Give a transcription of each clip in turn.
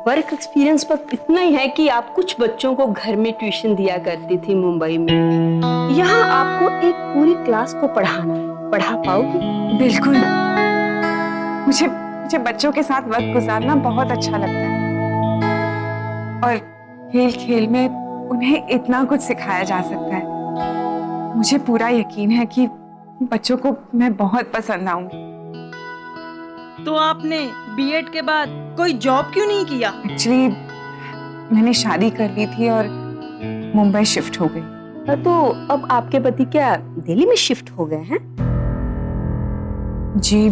Work experience पर इतना ही है कि आप कुछ बच्चों को घर में ट्यूशन दिया करती थी मुंबई में। यहाँ आपको एक पूरी क्लास को पढ़ाना है, पढ़ा पाओगी? बिल्कुल। मुझे मुझे बच्चों के साथ वक्त गुजारना बहुत अच्छा लगता है और खेल खेल में उन्हें इतना कुछ सिखाया जा सकता है। मुझे पूरा यकीन है कि बच्चों को मैं बहुत पसंद आऊंगी। तो आपने बीएड के बाद कोई जॉब क्यों नहीं किया? एक्चुअली मैंने शादी कर ली थी और मुंबई शिफ्ट हो गई। तो अब आपके पति क्या दिल्ली में शिफ्ट हो गए हैं? जी,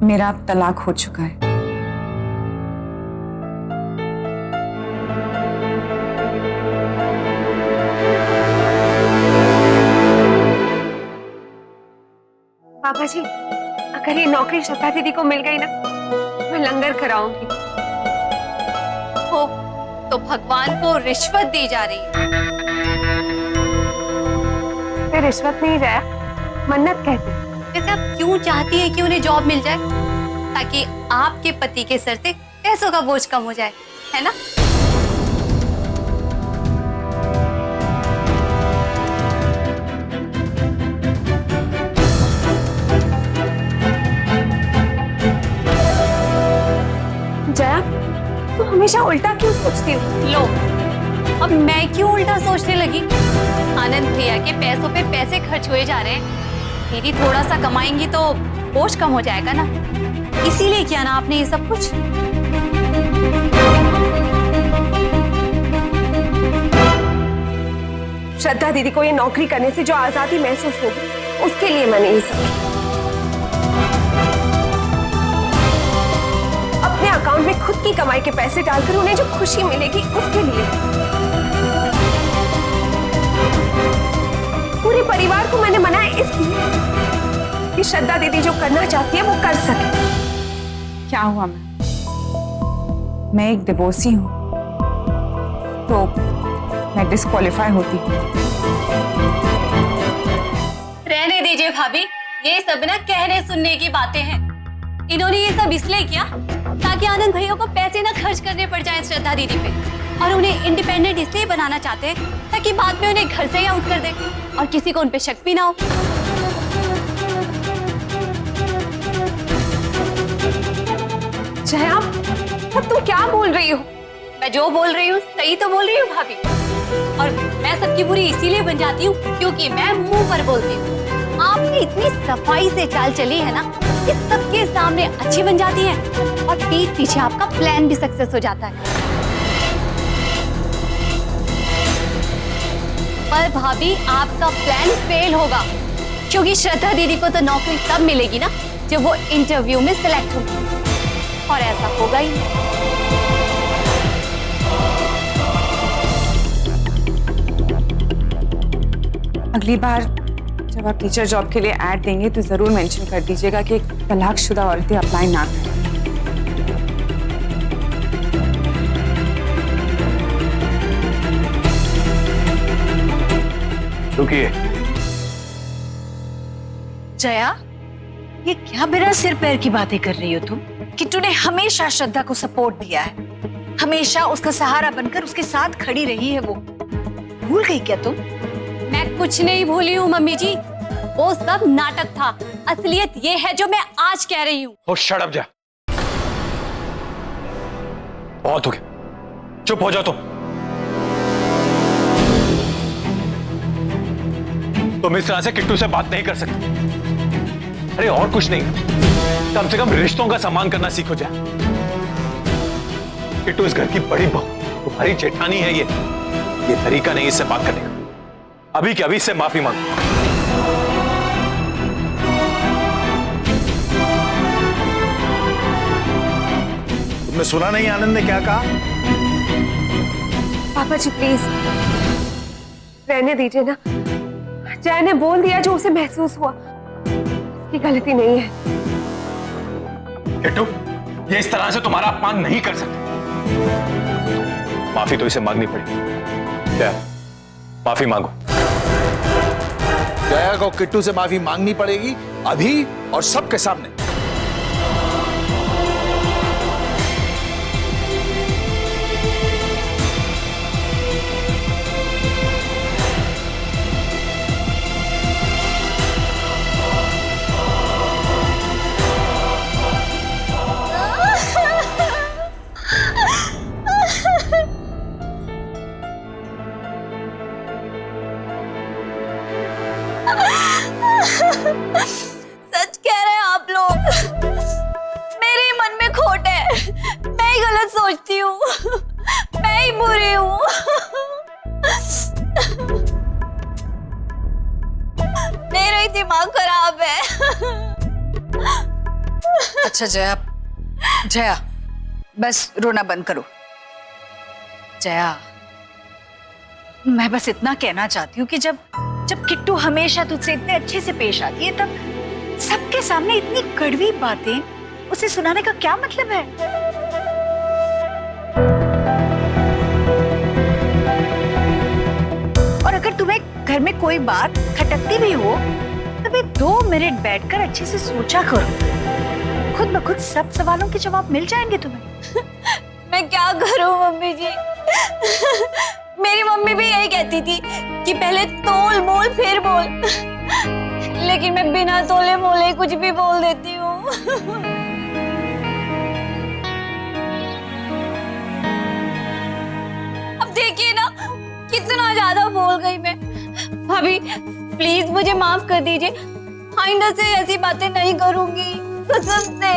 मेरा तलाक हो चुका है। पापा जी, अगर ये नौकरी श्रद्धा दीदी को मिल गई ना, मैं लंगर कराऊंगी। हो तो भगवान को रिश्वत दी जा रही है। फिर रिश्वत नहीं जाया, मन्नत कहते। वैसे आप क्यों चाहती हैं कि उन्हें जॉब मिल जाए, ताकि आपके पति के सर से पैसों का बोझ कम हो जाए, है ना? जया, तू हमेशा उल्टा क्यों सोचती हो? लो, अब मैं क्यों उल्टा सोचने लगी? आनंद भैया के पैसों पे पैसे खर्च हुए जा रहे हैं। दीदी थोड़ा सा कमाएंगी तो बोझ कम हो जाएगा ना, इसीलिए किया ना आपने ये सब कुछ। श्रद्धा दीदी को ये नौकरी करने से जो आजादी महसूस होगी, उसके लिए मैंने ये सब किया। अपने अकाउंट में खुद की कमाई के पैसे डालकर उन्हें जो खुशी मिलेगी, उसके लिए। पूरे परिवार को मैंने मनाया इसलिए कि श्रद्धा दीदी जो करना चाहती है वो कर सके। क्या हुआ? मैं एक डिवोर्सी हूँ तो मैं डिस्क्वालीफाई होती हूँ? रहने दीजिए भाभी, ये सब ना कहने सुनने की बातें हैं। इन्होंने ये सब इसलिए किया ताकि आनंद भैया को पैसे ना खर्च करने पड़ जाए श्रद्धा दीदी पे, और उन्हें इंडिपेंडेंट इसलिए बनाना चाहते हैं ताकि बाद में उन्हें घर से ही आउट कर दे और किसी को उन पे शक भी ना हो। जया, अब तुम क्या बोल रही हो? मैं जो बोल रही हूँ सही तो बोल रही हूँ भाभी, और मैं सबकी बुरी इसीलिए बन जाती हूँ क्योंकि मैं मुंह पर बोलती हूँ। आपने इतनी सफाई से चाल चली है ना, इस सबके सामने अच्छी बन जाती है और पीठ पीछे आपका प्लान भी सक्सेस हो जाता है। पर भाभी, आपका प्लान फेल होगा, क्योंकि श्रद्धा दीदी को तो नौकरी तब मिलेगी ना जब वो इंटरव्यू में सिलेक्ट होगी, और ऐसा होगा ही नहीं। अगली बार जब आप टीचर जॉब के लिए ऐड देंगे तो जरूर मेंशन कर दीजिएगा कि तलाकशुदा औरतें अप्लाई ना करें। रुकिए। जया, ये क्या बिना सिर पैर की बातें कर रही हो तुम? किट्टू ने हमेशा श्रद्धा को सपोर्ट दिया है, हमेशा उसका सहारा बनकर उसके साथ खड़ी रही है। वो भूल गई क्या तुम? मैं कुछ नहीं भूली हूँ मम्मी जी, वो सब नाटक था। असलियत ये है जो मैं आज कह रही हूँ। हो शट अप जा, बहुत हो गया, चुप हो जाओ तुम इस तरह से किट्टू से बात नहीं कर सकते। अरे और कुछ नहीं, कम से कम रिश्तों का सम्मान करना सीखो जाए। किट्टू इस घर की बड़ी बहू, तुम्हारी जेठानी है, ये तरीका नहीं इससे बात करने का। अभी के अभी इससे माफी मांगो। तुमने सुना नहीं आनंद ने क्या कहा? पापा जी प्लीज रहने दीजिए ना। जया ने बोल दिया जो उसे महसूस हुआ, उसकी गलती नहीं है। किट्टू, ये इस तरह से तुम्हारा अपमान नहीं कर सकते। माफी तो इसे मांगनी पड़ेगी। क्या माफी मांगो। जया को किट्टू से माफी मांगनी पड़ेगी, अभी और सबके सामने। सच कह रहे हैं आप लोग। मेरे ही मन में खोट है, मैं ही गलत सोचती हूँ, मैं ही बुरी हूँ। मेरा ही दिमाग खराब है। अच्छा जया, जया बस रोना बंद करो। जया, मैं बस इतना कहना चाहती हूँ कि जब किट्टू हमेशा तुझसे इतने अच्छे से पेश आती है, तब सबके सामने इतनी कड़वी बातें उसे सुनाने का क्या मतलब है? और अगर तुम्हें घर में कोई बात खटकती भी हो, तभी 2 मिनट बैठकर अच्छे से सोचा करो। खुद ब खुद सब सवालों के जवाब मिल जाएंगे तुम्हें। मैं क्या करूं मम्मी जी? मेरी मम्मी भी यही कहती थी कि पहले तोल मोल फिर बोल, लेकिन मैं बिना तोले मोले कुछ भी बोल देती हूँ। अब देखिए ना कितना ज्यादा बोल गई मैं। भाभी प्लीज मुझे माफ कर दीजिए, आइंदा से ऐसी बातें नहीं करूंगी, कसम से।